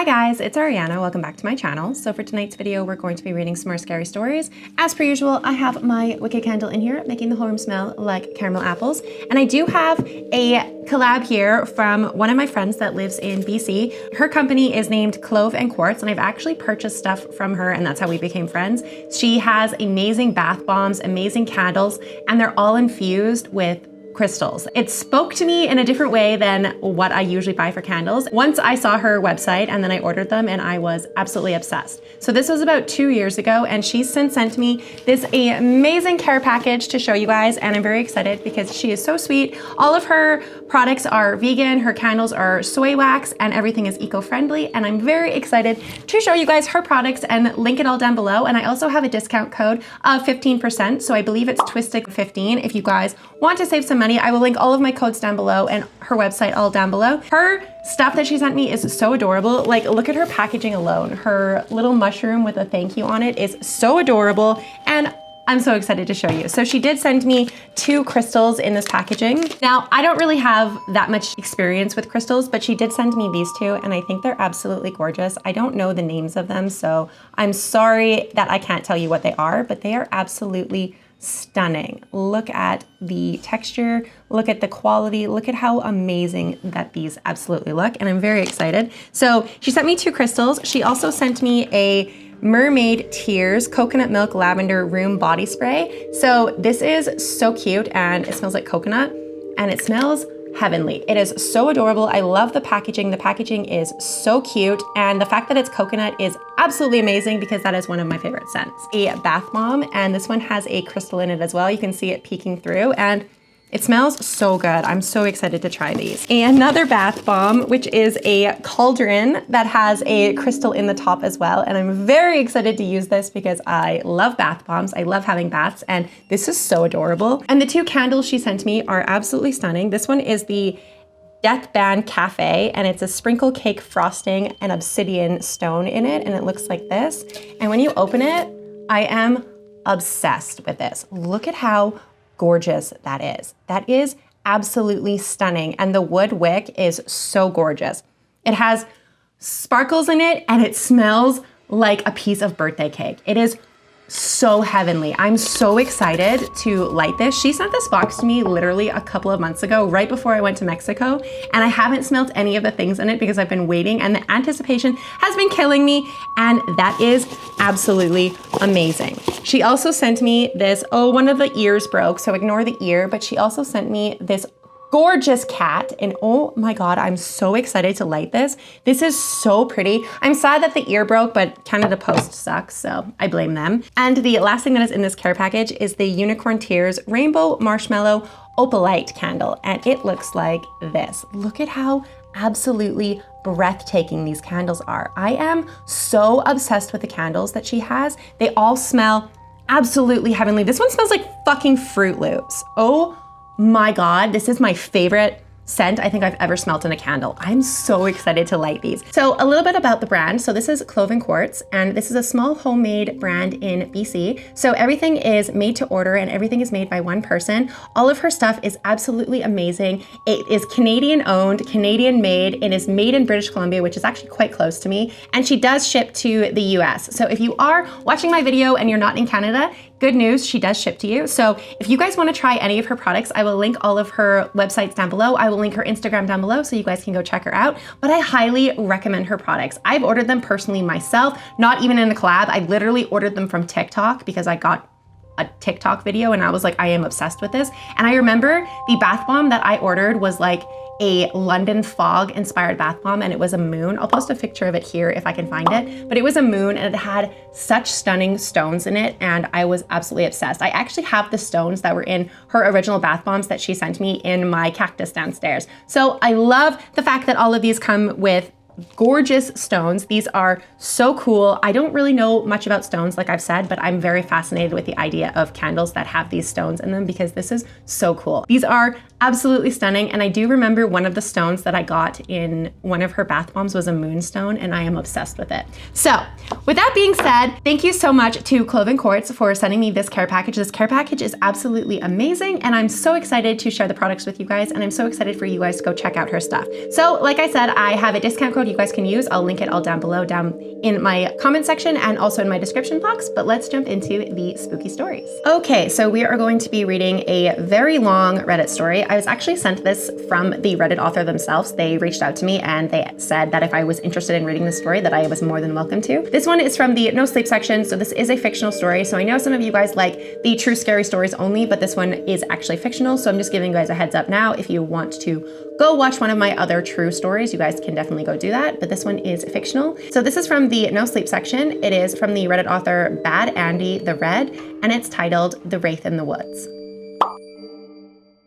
Hi guys, it's Ariana. Welcome back to my channel. So for tonight's video, we're going to be reading some more scary stories. As per usual, I have my wicked candle in here, making the whole room smell like caramel apples. And I do have a collab here from one of my friends that lives in BC. Her company is named Clove and Quartz, and I've actually purchased stuff from her, and that's how we became friends. She has amazing bath bombs, amazing candles, and they're all infused with crystals. It spoke to me in a different way than what I usually buy for candles. Once I saw her website and then I ordered them and I was absolutely obsessed. So this was about 2 years ago, and she's since sent me this amazing care package to show you guys, and I'm very excited because she is so sweet. All of her products are vegan, her candles are soy wax, and everything is eco-friendly, and I'm very excited to show you guys her products and link it all down below. And I also have a discount code of 15%, so I believe it's Twisted15 if you guys want to save some money. I will link all of my codes down below and her website all down below. Her stuff that she sent me is so adorable. Like, look at her packaging alone. Her little mushroom with a thank you on it is so adorable, and I'm so excited to show you. So she did send me 2 crystals in this packaging. Now, I don't really have that much experience with crystals, but she did send me these 2, and I think they're absolutely gorgeous. I don't know the names of them, so I'm sorry that I can't tell you what they are, but they are absolutely stunning. Look at the texture, look at the quality, look at how amazing that these absolutely look, and I'm very excited. So she sent me 2 crystals. She also sent me a Mermaid Tears Coconut Milk Lavender Room Body Spray. So this is so cute, and it smells like coconut, and it smells heavenly. It is so adorable. I love the packaging. The packaging is so cute, and the fact that it's coconut is absolutely amazing because that is one of my favorite scents. A bath bomb, and this one has a crystal in it as well. You can see it peeking through, and it smells so good. I'm so excited to try these. Another bath bomb, which is a cauldron that has a crystal in the top as well. And I'm very excited to use this because I love bath bombs. I love having baths, and this is so adorable. And the 2 candles she sent me are absolutely stunning. This one is the Deathband Cafe, and it's a sprinkle cake frosting and obsidian stone in it, and it looks like this. And when you open it, I am obsessed with this. Look at how gorgeous that is. That is absolutely stunning, and the wood wick is so gorgeous. It has sparkles in it, and it smells like a piece of birthday cake. It is so heavenly. I'm so excited to light this. She sent this box to me literally a couple of months ago, right before I went to Mexico, and I haven't smelled any of the things in it because I've been waiting, and the anticipation has been killing me, and that is absolutely amazing. She also sent me this, oh, one of the ears broke, so ignore the ear, but she also sent me this gorgeous cat, and oh my god, I'm so excited to light this. This is so pretty. I'm sad that the ear broke, but Canada Post sucks, so I blame them. And the last thing that is in this care package is the Unicorn Tears Rainbow Marshmallow Opalite candle, and it looks like this. Look at how absolutely breathtaking these candles are. I am so obsessed with the candles that she has. They all smell absolutely heavenly. This one smells like fucking Fruit Loops. Oh my god, this is my favorite scent I think I've ever smelt in a candle. I'm so excited to light these. So a little bit about the brand. So this is Clove and Quartz, and this is a small homemade brand in BC. So everything is made to order, and everything is made by one person. All of her stuff is absolutely amazing. It is Canadian owned, Canadian made. It is made in British Columbia, which is actually quite close to me. And she does ship to the US. So if you are watching my video and you're not in Canada, good news, she does ship to you. So if you guys want to try any of her products, I will link all of her websites down below. I will link her Instagram down below so you guys can go check her out. But I highly recommend her products. I've ordered them personally myself, not even in a collab. I literally ordered them from TikTok because I got a TikTok video and I was like, I am obsessed with this. And I remember the bath bomb that I ordered was like a London fog inspired bath bomb, and it was a moon. I'll post a picture of it here if I can find it, but it was a moon, and it had such stunning stones in it, and I was absolutely obsessed. I actually have the stones that were in her original bath bombs that she sent me in my cactus downstairs. So I love the fact that all of these come with gorgeous stones. These are so cool. I don't really know much about stones, like I've said, but I'm very fascinated with the idea of candles that have these stones in them because this is so cool. These are absolutely stunning, and I do remember one of the stones that I got in one of her bath bombs was a moonstone, and I am obsessed with it. So with that being said, thank you so much to Clove and Quartz for sending me this care package. This care package is absolutely amazing, and I'm so excited to share the products with you guys, and I'm so excited for you guys to go check out her stuff. So like I said, I have a discount code code you guys can use. I'll link it all down below, down in my comment section and also in my description box, but let's jump into the spooky stories. Okay, so we are going to be reading a very long Reddit story. I was actually sent this from the Reddit author themselves. They reached out to me and they said that if I was interested in reading this story, that I was more than welcome to. This one is from the no sleep section, so this is a fictional story. So I know some of you guys like the true scary stories only, but this one is actually fictional. So I'm just giving you guys a heads up now. If you want to go watch one of my other true stories, you guys can definitely go do that, but this one is fictional. So this is from the no sleep section. It is from the Reddit author Bad Andy the Red, and it's titled The Wraith in the Woods.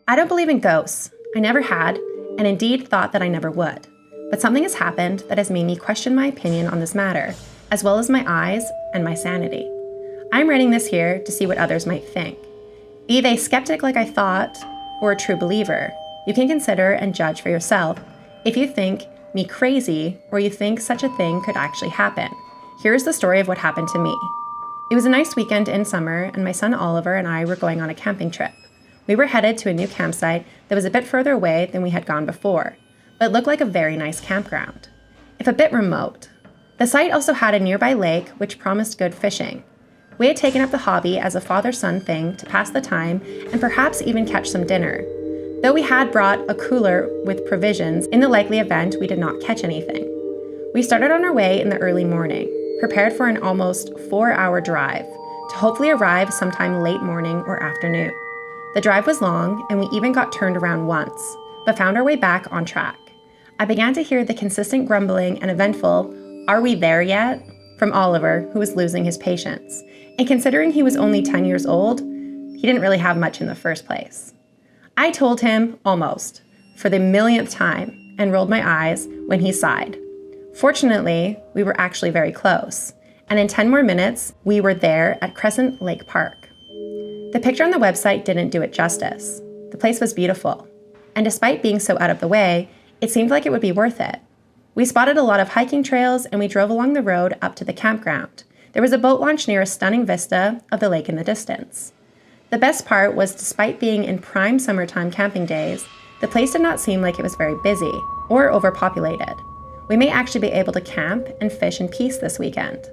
I don't believe in ghosts. I never had, and indeed thought that I never would. But something has happened that has made me question my opinion on this matter, as well as my eyes and my sanity. I'm writing this here to see what others might think. Be they skeptic like I thought, or a true believer, you can consider and judge for yourself if you think me crazy or you think such a thing could actually happen. Here is the story of what happened to me. It was a nice weekend in summer, and my son Oliver and I were going on a camping trip. We were headed to a new campsite that was a bit further away than we had gone before, but looked like a very nice campground, if a bit remote. The site also had a nearby lake which promised good fishing. We had taken up the hobby as a father-son thing to pass the time and perhaps even catch some dinner. Though we had brought a cooler with provisions in the likely event we did not catch anything. We started on our way in the early morning, prepared for an almost 4-hour drive, to hopefully arrive sometime late morning or afternoon. The drive was long, and we even got turned around once, but found our way back on track. I began to hear the consistent grumbling and eventful, "Are we there yet?" from Oliver, who was losing his patience. And considering he was only 10 years old, he didn't really have much in the first place. I told him, almost, for the millionth time, and rolled my eyes when he sighed. Fortunately, we were actually very close, and in 10 more minutes, we were there at Crescent Lake Park. The picture on the website didn't do it justice. The place was beautiful, and despite being so out of the way, it seemed like it would be worth it. We spotted a lot of hiking trails, and we drove along the road up to the campground. There was a boat launch near a stunning vista of the lake in the distance. The best part was, despite being in prime summertime camping days, the place did not seem like it was very busy or overpopulated. We may actually be able to camp and fish in peace this weekend.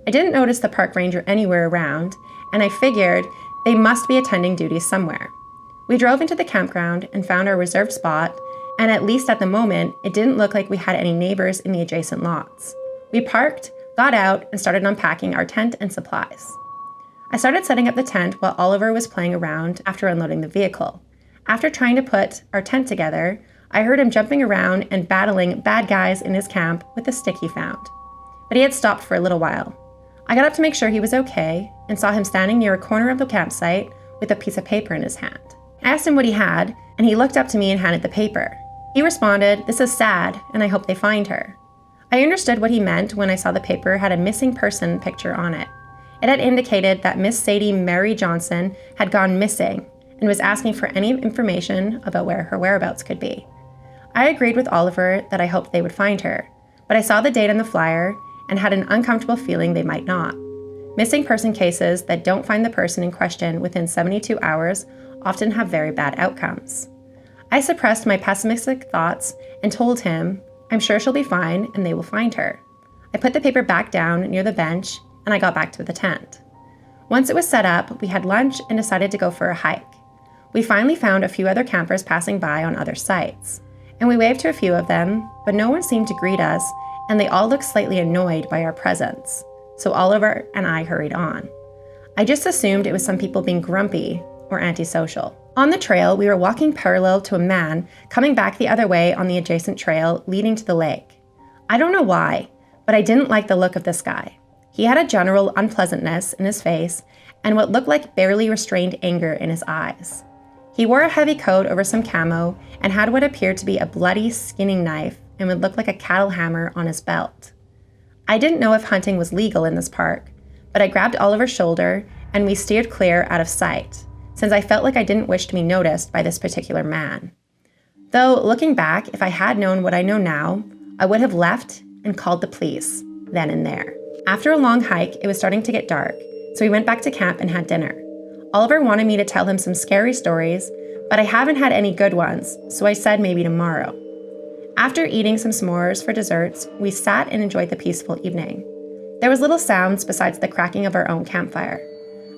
I didn't notice the park ranger anywhere around, and I figured they must be attending duties somewhere. We drove into the campground and found our reserved spot, and at least at the moment, it didn't look like we had any neighbors in the adjacent lots. We parked, got out, and started unpacking our tent and supplies. I started setting up the tent while Oliver was playing around after unloading the vehicle. After trying to put our tent together, I heard him jumping around and battling bad guys in his camp with a stick he found. But he had stopped for a little while. I got up to make sure he was okay and saw him standing near a corner of the campsite with a piece of paper in his hand. I asked him what he had, and he looked up to me and handed the paper. He responded, "This is sad, and I hope they find her." I understood what he meant when I saw the paper had a missing person picture on it. It had indicated that Miss Sadie Mary Johnson had gone missing and was asking for any information about where her whereabouts could be. I agreed with Oliver that I hoped they would find her, but I saw the date on the flyer and had an uncomfortable feeling they might not. Missing person cases that don't find the person in question within 72 hours often have very bad outcomes. I suppressed my pessimistic thoughts and told him, "I'm sure she'll be fine and they will find her." I put the paper back down near the bench and I got back to the tent. Once it was set up, we had lunch and decided to go for a hike. We finally found a few other campers passing by on other sites, and we waved to a few of them, but no one seemed to greet us, and they all looked slightly annoyed by our presence. So Oliver and I hurried on. I just assumed it was some people being grumpy or antisocial. On the trail, we were walking parallel to a man coming back the other way on the adjacent trail leading to the lake. I don't know why, but I didn't like the look of this guy. He had a general unpleasantness in his face and what looked like barely restrained anger in his eyes. He wore a heavy coat over some camo and had what appeared to be a bloody skinning knife and would look like a cattle hammer on his belt. I didn't know if hunting was legal in this park, but I grabbed Oliver's shoulder and we steered clear out of sight, since I felt like I didn't wish to be noticed by this particular man. Though, looking back, if I had known what I know now, I would have left and called the police, then and there. After a long hike, it was starting to get dark, so we went back to camp and had dinner. Oliver wanted me to tell him some scary stories, but I haven't had any good ones, so I said maybe tomorrow. After eating some s'mores for desserts, we sat and enjoyed the peaceful evening. There was little sounds besides the cracking of our own campfire.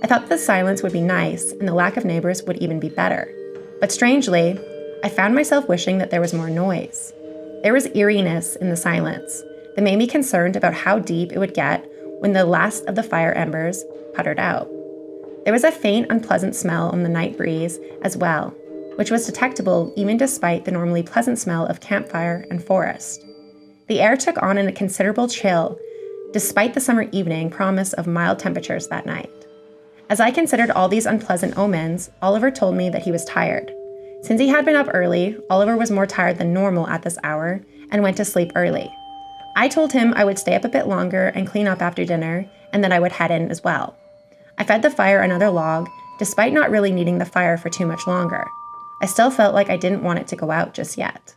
I thought the silence would be nice and the lack of neighbors would even be better. But strangely, I found myself wishing that there was more noise. There was eeriness in the silence that made me concerned about how deep it would get when the last of the fire embers puttered out. There was a faint, unpleasant smell on the night breeze as well, which was detectable even despite the normally pleasant smell of campfire and forest. The air took on a considerable chill, despite the summer evening promise of mild temperatures that night. As I considered all these unpleasant omens, Oliver told me that he was tired. Since he had been up early, Oliver was more tired than normal at this hour and went to sleep early. I told him I would stay up a bit longer and clean up after dinner, and then I would head in as well. I fed the fire another log, despite not really needing the fire for too much longer. I still felt like I didn't want it to go out just yet.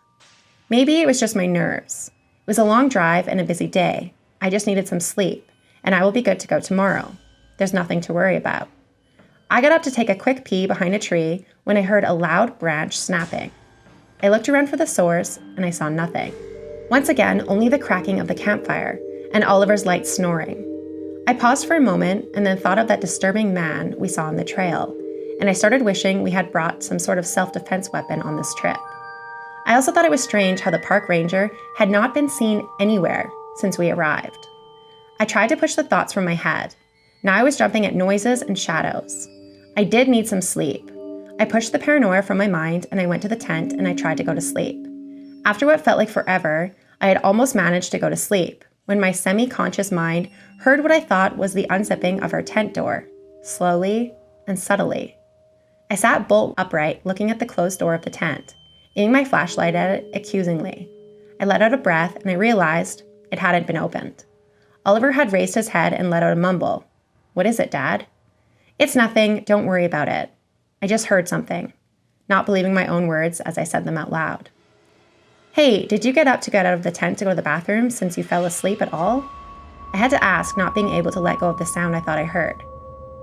Maybe it was just my nerves. It was a long drive and a busy day. I just needed some sleep, and I will be good to go tomorrow. There's nothing to worry about. I got up to take a quick pee behind a tree when I heard a loud branch snapping. I looked around for the source, and I saw nothing. Once again, only the cracking of the campfire and Oliver's light snoring. I paused for a moment and then thought of that disturbing man we saw on the trail, and I started wishing we had brought some sort of self-defense weapon on this trip. I also thought it was strange how the park ranger had not been seen anywhere since we arrived. I tried to push the thoughts from my head. Now I was jumping at noises and shadows. I did need some sleep. I pushed the paranoia from my mind and I went to the tent and I tried to go to sleep. After what felt like forever, I had almost managed to go to sleep when my semi-conscious mind heard what I thought was the unzipping of our tent door, slowly and subtly. I sat bolt upright, looking at the closed door of the tent, aiming my flashlight at it accusingly. I let out a breath and I realized it hadn't been opened. Oliver had raised his head and let out a mumble. "What is it, Dad?" "It's nothing, don't worry about it. I just heard something," not believing my own words as I said them out loud. "Hey, did you get up to get out of the tent to go to the bathroom since you fell asleep at all?" I had to ask, not being able to let go of the sound I thought I heard.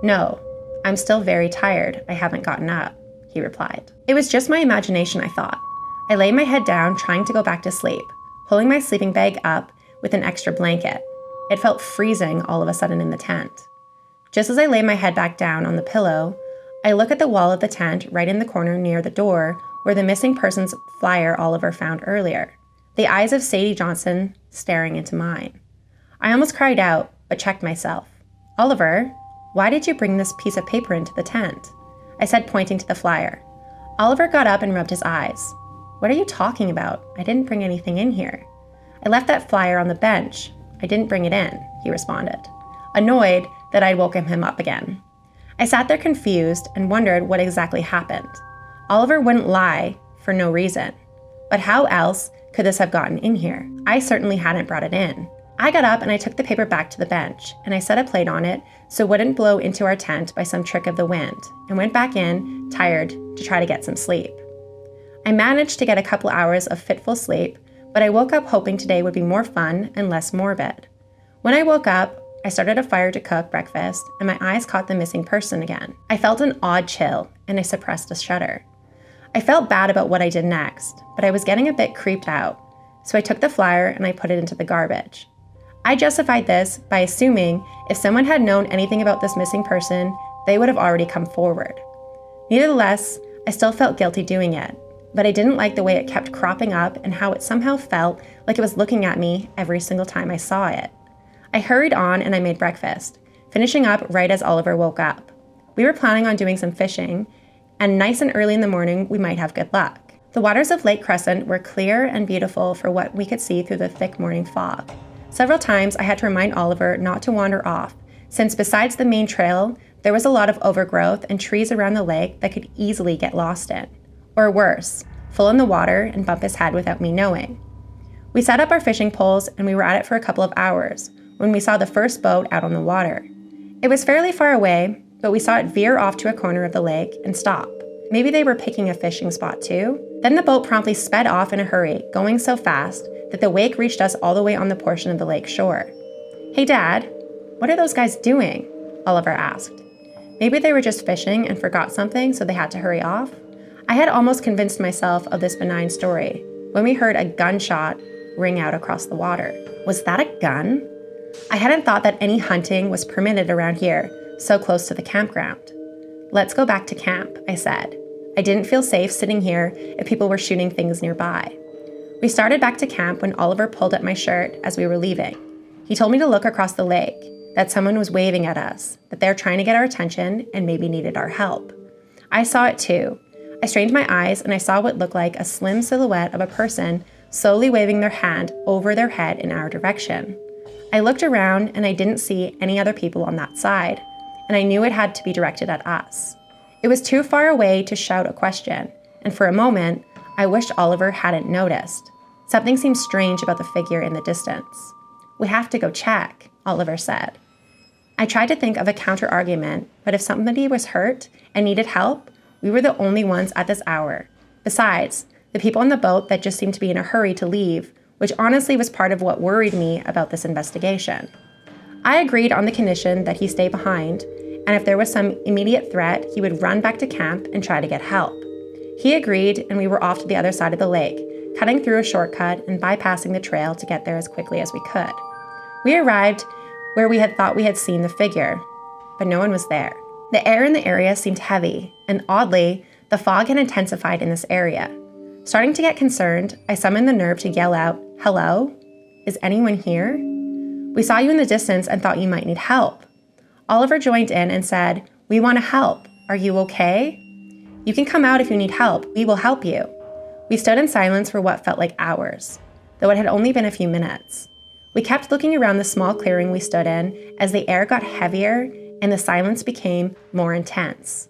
"No, I'm still very tired. I haven't gotten up," he replied. It was just my imagination, I thought. I laid my head down, trying to go back to sleep, pulling my sleeping bag up with an extra blanket. It felt freezing all of a sudden in the tent. Just as I lay my head back down on the pillow, I look at the wall of the tent right in the corner near the door where the missing person's flyer Oliver found earlier, the eyes of Sadie Johnson staring into mine. I almost cried out, but checked myself. "Oliver, why did you bring this piece of paper into the tent?" I said, pointing to the flyer. Oliver got up and rubbed his eyes. "What are you talking about? I didn't bring anything in here. I left that flyer on the bench. I didn't bring it in," he responded, annoyed that I'd woken him up again. I sat there confused and wondered what exactly happened. Oliver wouldn't lie for no reason. But how else could this have gotten in here? I certainly hadn't brought it in. I got up and I took the paper back to the bench, and I set a plate on it so it wouldn't blow into our tent by some trick of the wind, and went back in, tired, to try to get some sleep. I managed to get a couple hours of fitful sleep, but I woke up hoping today would be more fun and less morbid. When I woke up, I started a fire to cook breakfast, and my eyes caught the missing person again. I felt an odd chill, and I suppressed a shudder. I felt bad about what I did next, but I was getting a bit creeped out, so I took the flyer and I put it into the garbage. I justified this by assuming if someone had known anything about this missing person, they would have already come forward. Nevertheless, I still felt guilty doing it, but I didn't like the way it kept cropping up and how it somehow felt like it was looking at me every single time I saw it. I hurried on and I made breakfast, finishing up right as Oliver woke up. We were planning on doing some fishing, and nice and early in the morning, we might have good luck. The waters of Lake Crescent were clear and beautiful for what we could see through the thick morning fog. Several times I had to remind Oliver not to wander off, since besides the main trail, there was a lot of overgrowth and trees around the lake that could easily get lost in. Or worse, fall in the water and bump his head without me knowing. We set up our fishing poles and we were at it for a couple of hours when we saw the first boat out on the water. It was fairly far away, but we saw it veer off to a corner of the lake and stop. Maybe they were picking a fishing spot too? Then the boat promptly sped off in a hurry, going so fast that the wake reached us all the way on the portion of the lake shore. "Hey Dad, what are those guys doing?" Oliver asked. Maybe they were just fishing and forgot something, so they had to hurry off? I had almost convinced myself of this benign story, when we heard a gunshot ring out across the water. Was that a gun? I hadn't thought that any hunting was permitted around here, so close to the campground. Let's go back to camp, I said. I didn't feel safe sitting here if people were shooting things nearby. We started back to camp when Oliver pulled at my shirt as we were leaving. He told me to look across the lake, that someone was waving at us, that they're trying to get our attention and maybe needed our help. I saw it too. I strained my eyes and I saw what looked like a slim silhouette of a person slowly waving their hand over their head in our direction. I looked around and I didn't see any other people on that side, and I knew it had to be directed at us. It was too far away to shout a question, and for a moment, I wished Oliver hadn't noticed. Something seemed strange about the figure in the distance. We have to go check, Oliver said. I tried to think of a counter-argument, but if somebody was hurt and needed help, we were the only ones at this hour. Besides, the people on the boat that just seemed to be in a hurry to leave, which honestly was part of what worried me about this investigation. I agreed on the condition that he stay behind, and if there was some immediate threat, he would run back to camp and try to get help. He agreed, and we were off to the other side of the lake, cutting through a shortcut and bypassing the trail to get there as quickly as we could. We arrived where we had thought we had seen the figure, but no one was there. The air in the area seemed heavy, and oddly, the fog had intensified in this area. Starting to get concerned, I summoned the nerve to yell out, "Hello? Is anyone here? We saw you in the distance and thought you might need help." Oliver joined in and said, "We want to help. Are you okay? You can come out if you need help. We will help you." We stood in silence for what felt like hours, though it had only been a few minutes. We kept looking around the small clearing we stood in as the air got heavier and the silence became more intense.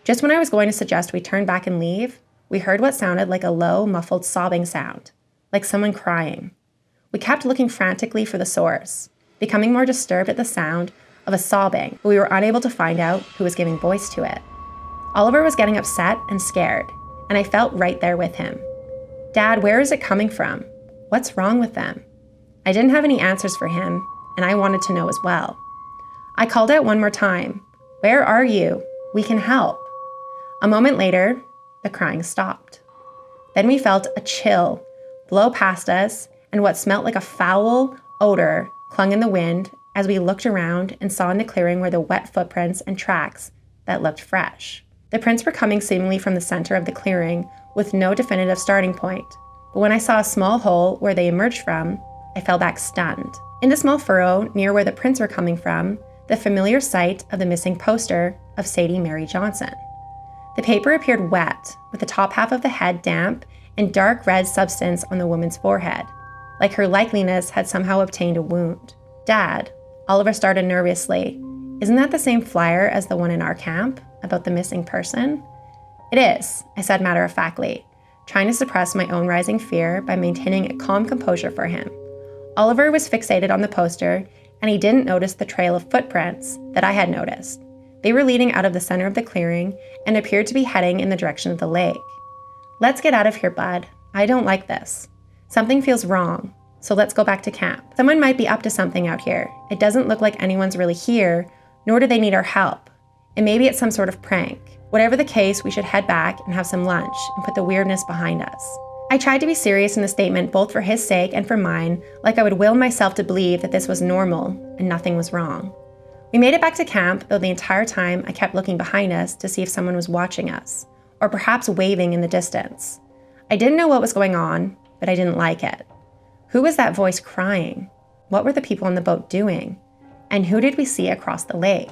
Just when I was going to suggest we turn back and leave, we heard what sounded like a low, muffled sobbing sound, like someone crying. We kept looking frantically for the source, becoming more disturbed at the sound of a sobbing, but we were unable to find out who was giving voice to it. Oliver was getting upset and scared, and I felt right there with him. "Dad, where is it coming from? What's wrong with them?" I didn't have any answers for him, and I wanted to know as well. I called out one more time, "Where are you? We can help." A moment later, the crying stopped. Then we felt a chill blow past us, and what smelt like a foul odor clung in the wind as we looked around and saw in the clearing where the wet footprints and tracks that looked fresh. The prints were coming seemingly from the center of the clearing with no definitive starting point, but when I saw a small hole where they emerged from, I fell back stunned. In the small furrow near where the prints were coming from, the familiar sight of the missing poster of Sadie Mary Johnson. The paper appeared wet, with the top half of the head damp and dark red substance on the woman's forehead, like her likeliness had somehow obtained a wound. "Dad," Oliver started nervously, "isn't that the same flyer as the one in our camp, about the missing person?" "It is," I said matter-of-factly, trying to suppress my own rising fear by maintaining a calm composure for him. Oliver was fixated on the poster, and he didn't notice the trail of footprints that I had noticed. They were leading out of the center of the clearing and appeared to be heading in the direction of the lake. "Let's get out of here, bud. I don't like this. Something feels wrong, so let's go back to camp. Someone might be up to something out here. It doesn't look like anyone's really here, nor do they need our help. And maybe it's some sort of prank. Whatever the case, we should head back and have some lunch and put the weirdness behind us." I tried to be serious in the statement both for his sake and for mine, like I would will myself to believe that this was normal and nothing was wrong. We made it back to camp, though the entire time I kept looking behind us to see if someone was watching us, or perhaps waving in the distance. I didn't know what was going on, but I didn't like it. Who was that voice crying? What were the people on the boat doing? And who did we see across the lake?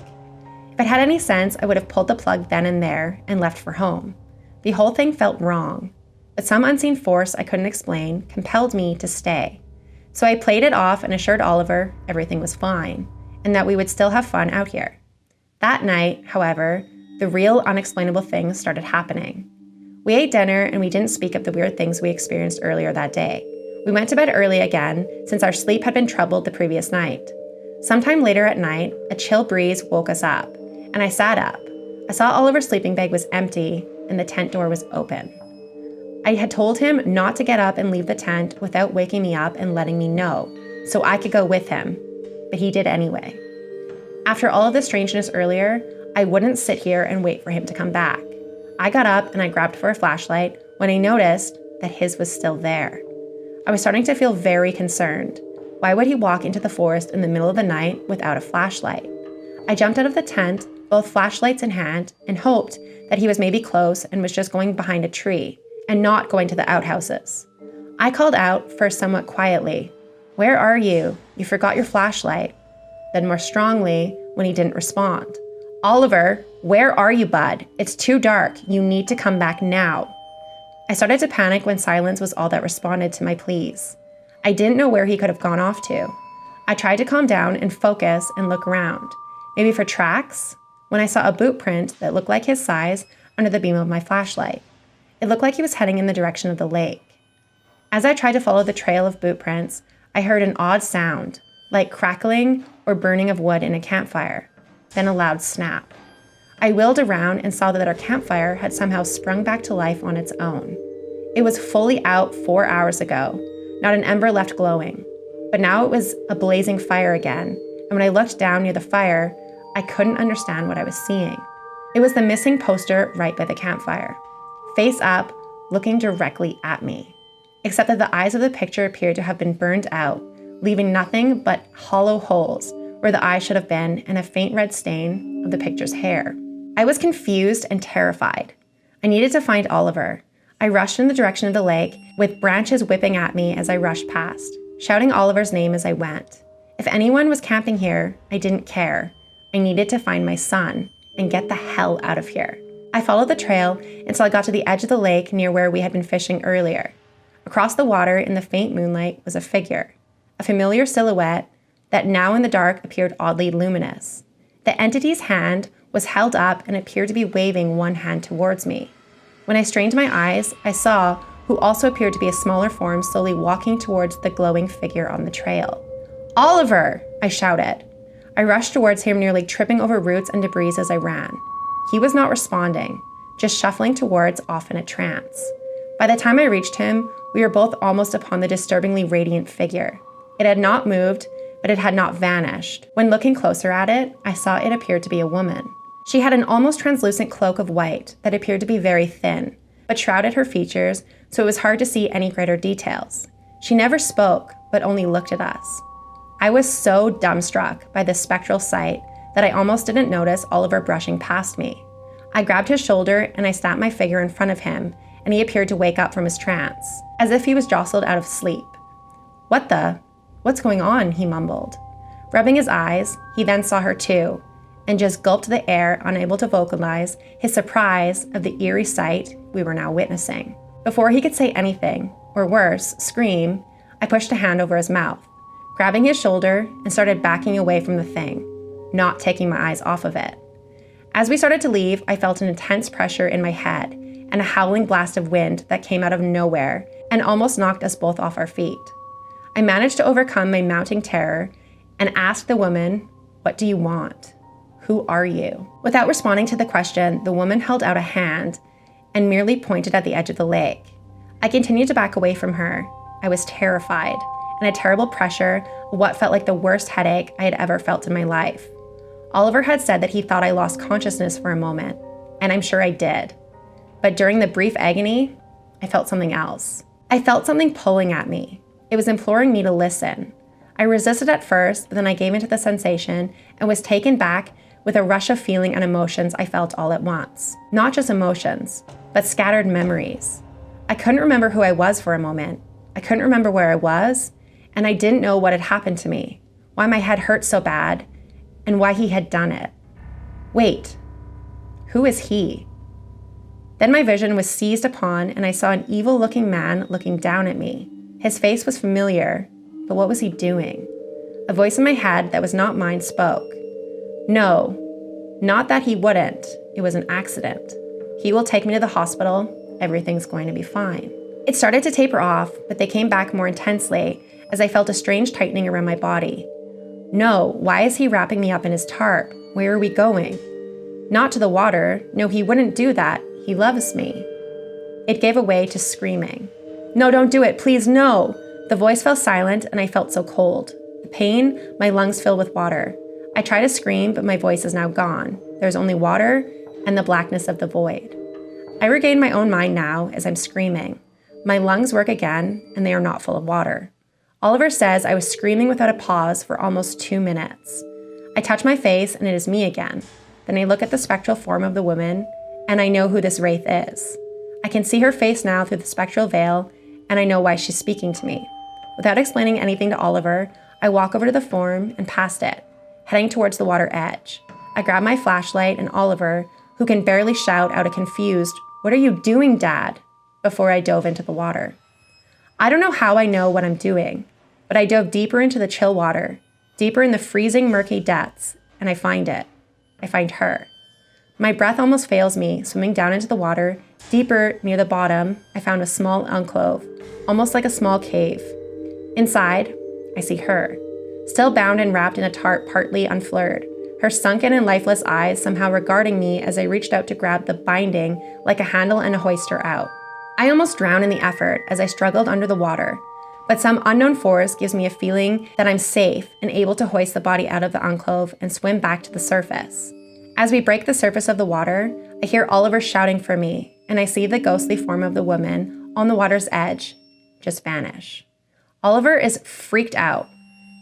If it had any sense, I would have pulled the plug then and there and left for home. The whole thing felt wrong, but some unseen force I couldn't explain compelled me to stay. So I played it off and assured Oliver everything was fine, and that we would still have fun out here. That night, however, the real unexplainable things started happening. We ate dinner and we didn't speak of the weird things we experienced earlier that day. We went to bed early again, since our sleep had been troubled the previous night. Sometime later at night, a chill breeze woke us up, and I sat up. I saw Oliver's sleeping bag was empty and the tent door was open. I had told him not to get up and leave the tent without waking me up and letting me know, so I could go with him, but he did anyway. After all of the strangeness earlier, I wouldn't sit here and wait for him to come back. I got up and I grabbed for a flashlight when I noticed, that his was still there. I was starting to feel very concerned. Why would he walk into the forest in the middle of the night without a flashlight? I jumped out of the tent, both flashlights in hand, and hoped that he was maybe close and was just going behind a tree and not going to the outhouses. I called out, first somewhat quietly, "Where are you? You forgot your flashlight." Then more strongly when he didn't respond. "Oliver, where are you, bud? It's too dark. You need to come back now." I started to panic when silence was all that responded to my pleas. I didn't know where he could have gone off to. I tried to calm down and focus and look around, maybe for tracks, when I saw a boot print that looked like his size under the beam of my flashlight. It looked like he was heading in the direction of the lake. As I tried to follow the trail of boot prints, I heard an odd sound, like crackling or burning of wood in a campfire, then a loud snap. I wheeled around and saw that our campfire had somehow sprung back to life on its own. It was fully out 4 hours ago, not an ember left glowing, but now it was a blazing fire again, and when I looked down near the fire, I couldn't understand what I was seeing. It was the missing poster right by the campfire, face up, looking directly at me, except that the eyes of the picture appeared to have been burned out, leaving nothing but hollow holes where the eyes should have been and a faint red stain of the picture's hair. I was confused and terrified. I needed to find Oliver. I rushed in the direction of the lake, with branches whipping at me as I rushed past, shouting Oliver's name as I went. If anyone was camping here, I didn't care. I needed to find my son and get the hell out of here. I followed the trail until I got to the edge of the lake near where we had been fishing earlier. Across the water in the faint moonlight was a figure, a familiar silhouette that now in the dark appeared oddly luminous. The entity's hand was held up and appeared to be waving one hand towards me. When I strained my eyes, I saw who also appeared to be a smaller form slowly walking towards the glowing figure on the trail. "Oliver!" I shouted. I rushed towards him, nearly tripping over roots and debris as I ran. He was not responding, just shuffling towards, off in a trance. By the time I reached him, we were both almost upon the disturbingly radiant figure. It had not moved, but it had not vanished. When looking closer at it, I saw it appeared to be a woman. She had an almost translucent cloak of white that appeared to be very thin, but shrouded her features, so it was hard to see any greater details. She never spoke, but only looked at us. I was so dumbstruck by this spectral sight that I almost didn't notice Oliver brushing past me. I grabbed his shoulder and I stamped my figure in front of him, and he appeared to wake up from his trance, as if he was jostled out of sleep. What's going on?" he mumbled. Rubbing his eyes, he then saw her too, and just gulped the air, unable to vocalize his surprise of the eerie sight we were now witnessing. Before he could say anything, or worse, scream, I pushed a hand over his mouth, grabbing his shoulder and started backing away from the thing, not taking my eyes off of it. As we started to leave, I felt an intense pressure in my head and a howling blast of wind that came out of nowhere and almost knocked us both off our feet. I managed to overcome my mounting terror and asked the woman, "What do you want? Who are you?" Without responding to the question, the woman held out a hand and merely pointed at the edge of the lake. I continued to back away from her. I was terrified and a terrible pressure of what felt like the worst headache I had ever felt in my life. Oliver had said that he thought I lost consciousness for a moment, and I'm sure I did. But during the brief agony, I felt something else. I felt something pulling at me. It was imploring me to listen. I resisted at first, but then I gave into the sensation and was taken back with a rush of feeling and emotions I felt all at once. Not just emotions, but scattered memories. I couldn't remember who I was for a moment. I couldn't remember where I was, and I didn't know what had happened to me, why my head hurt so bad, and why he had done it. Wait, who is he? Then my vision was seized upon, and I saw an evil-looking man looking down at me. His face was familiar, but what was he doing? A voice in my head that was not mine spoke. "No, not that he wouldn't. It was an accident. He will take me to the hospital. Everything's going to be fine." It started to taper off, but they came back more intensely as I felt a strange tightening around my body. "No, why is he wrapping me up in his tarp? Where are we going?" "Not to the water. No, he wouldn't do that. He loves me." It gave way to screaming. "No, don't do it. Please, no." The voice fell silent and I felt so cold. The pain, my lungs filled with water. I try to scream, but my voice is now gone. There's only water and the blackness of the void. I regain my own mind now as I'm screaming. My lungs work again, and they are not full of water. Oliver says I was screaming without a pause for almost 2 minutes. I touch my face, and it is me again. Then I look at the spectral form of the woman, and I know who this wraith is. I can see her face now through the spectral veil, and I know why she's speaking to me. Without explaining anything to Oliver, I walk over to the form and past it, heading towards the water edge. I grab my flashlight, and Oliver, who can barely shout out a confused, "What are you doing, Dad?" before I dove into the water. I don't know how I know what I'm doing, but I dove deeper into the chill water, deeper in the freezing, murky depths, and I find it. I find her. My breath almost fails me, swimming down into the water. Deeper, near the bottom, I found a small alcove, almost like a small cave. Inside, I see her, still bound and wrapped in a tarp partly unfurled, her sunken and lifeless eyes somehow regarding me as I reached out to grab the binding like a handle and hoist her out. I almost drowned in the effort as I struggled under the water, but some unknown force gives me a feeling that I'm safe and able to hoist the body out of the alcove and swim back to the surface. As we break the surface of the water, I hear Oliver shouting for me, and I see the ghostly form of the woman on the water's edge just vanish. Oliver is freaked out,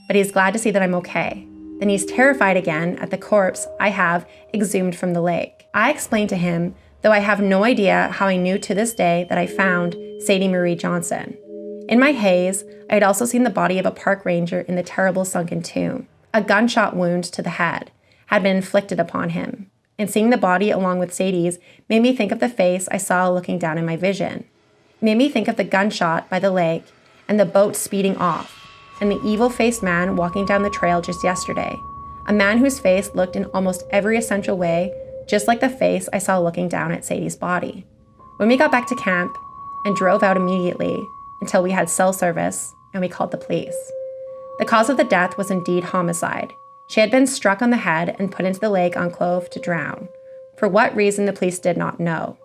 but he's glad to see that I'm okay. Then he's terrified again at the corpse I have exhumed from the lake. I explain to him, though I have no idea how I knew to this day that I found Sadie Marie Johnson. In my haze, I had also seen the body of a park ranger in the terrible sunken tomb. A gunshot wound to the head had been inflicted upon him, and seeing the body along with Sadie's made me think of the face I saw looking down in my vision. It made me think of the gunshot by the lake and the boat speeding off, and the evil-faced man walking down the trail just yesterday, a man whose face looked in almost every essential way just like the face I saw looking down at Sadie's body. When we got back to camp and drove out immediately until we had cell service and we called the police. The cause of the death was indeed homicide. She had been struck on the head and put into the lake alcove to drown. For what reason the police did not know,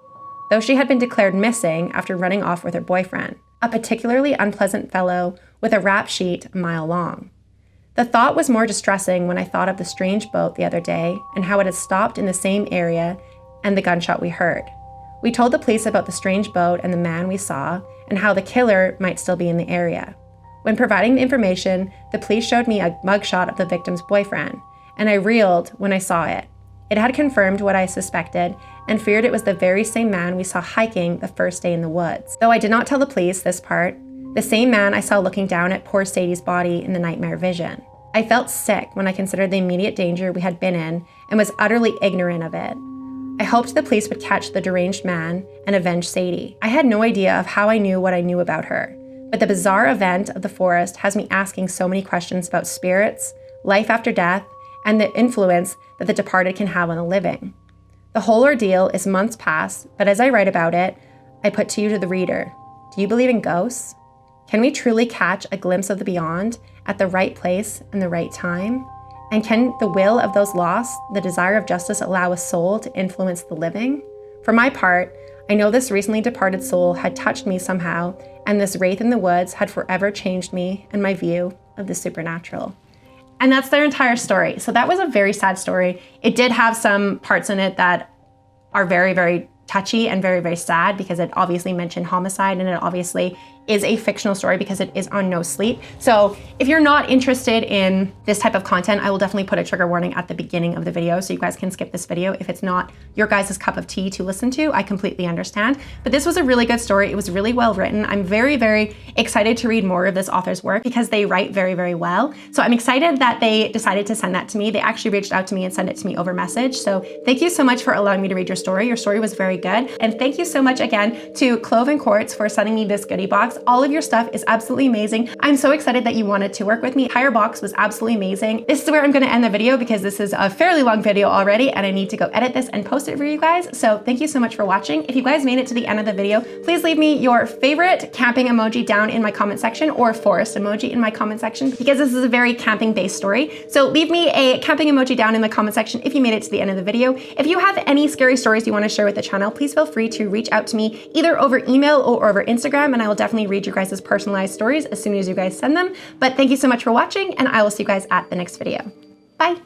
though she had been declared missing after running off with her boyfriend, a particularly unpleasant fellow with a rap sheet a mile long. The thought was more distressing when I thought of the strange boat the other day and how it had stopped in the same area and the gunshot we heard. We told the police about the strange boat and the man we saw and how the killer might still be in the area. When providing the information, the police showed me a mugshot of the victim's boyfriend, and I reeled when I saw it. It had confirmed what I suspected and feared it was the very same man we saw hiking the first day in the woods. Though I did not tell the police this part, the same man I saw looking down at poor Sadie's body in the nightmare vision. I felt sick when I considered the immediate danger we had been in and was utterly ignorant of it. I hoped the police would catch the deranged man and avenge Sadie. I had no idea of how I knew what I knew about her, but the bizarre event of the forest has me asking so many questions about spirits, life after death, and the influence that the departed can have on the living. The whole ordeal is months past, but as I write about it, I put to you to the reader, do you believe in ghosts? Can we truly catch a glimpse of the beyond at the right place and the right time? And can the will of those lost, the desire of justice, allow a soul to influence the living? For my part, I know this recently departed soul had touched me somehow, and this wraith in the woods had forever changed me and my view of the supernatural. And that's their entire story. So that was a very sad story. It did have some parts in it that are very, very touchy and very, very sad because it obviously mentioned homicide, and it obviously is a fictional story because it is on No Sleep. So if you're not interested in this type of content, I will definitely put a trigger warning at the beginning of the video so you guys can skip this video. If it's not your guys' cup of tea to listen to, I completely understand. But this was a really good story. It was really well written. I'm very, very excited to read more of this author's work because they write very, very well. So I'm excited that they decided to send that to me. They actually reached out to me and sent it to me over message. So thank you so much for allowing me to read your story. Your story was very good. And thank you so much again to Clove and Quartz for sending me this goodie box. All of your stuff is absolutely amazing. I'm so excited that you wanted to work with me. Entire box was absolutely amazing. This is where I'm going to end the video because this is a fairly long video already and I need to go edit this and post it for you guys. So thank you so much for watching. If you guys made it to the end of the video, please leave me your favorite camping emoji down in my comment section or forest emoji in my comment section because this is a very camping based story. So leave me a camping emoji down in the comment section if you made it to the end of the video. If you have any scary stories you want to share with the channel, please feel free to reach out to me either over email or over Instagram, and I will definitely read your guys' personalized stories as soon as you guys send them. But thank you so much for watching, and I will see you guys at the next video. Bye.